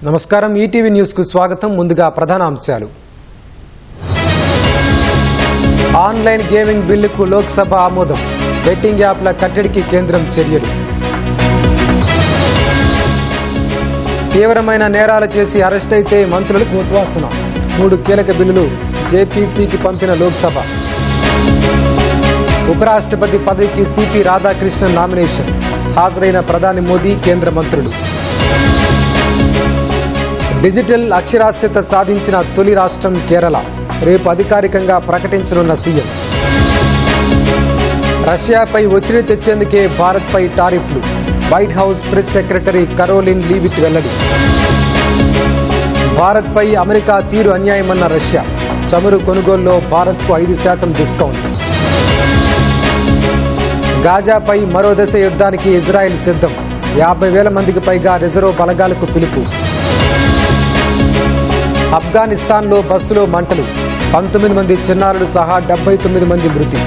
నమస్కారం ETV news కు స్వాగతం. ముందుగా ప్రధాన అంశాలు. ఆన్లైన్ గేమింగ్ బిల్లుకు లోక్సభ ఆమోదం. బెట్టింగ్ యాప్ల కట్టడికి కేంద్రం చర్యలు. తీవ్రమైన నేరాలు చేసి అరెస్ట్ అయితే మంత్రులకు ఉద్వాసన. 3 కీలక బిల్లులు జేపీసీకి పంపిన లోక్సభ. ఉపరాష్ట్రపతి పదవికి సిపి రాధాకృష్ణన్ నామినేషన్. హాజరైన ప్రధాని మోదీ, కేంద్ర మంత్రులు. డిజిటల్ అక్షరాస్యత సాధించిన తొలి రాష్ట్రం కేరళ. రేపు అధికారికంగా ప్రకటించనున్న సీఎం. రష్యాపై ఒత్తిడి తెచ్చేందుకే భారత్పై టారిఫ్లు. White House press secretary Karoline Leavitt వెల్లడి. భారత్పై అమెరికా తీరు అన్యాయమన్న రష్యా. చమురు కొనుగోలులో భారత్కు 5% డిస్కౌంట్. గాజాపై మరో దశ యుద్ధానికి ఇజ్రాయెల్ సిద్ధం. 50,000 మందికి పైగా రిజర్వ్ బలగాలకు పిలుపు. ఆఫ్ఘనిస్తాన్లో బస్సులో మంటలు. 19 మంది చిన్నారులు సహా 79 మంది మృతి.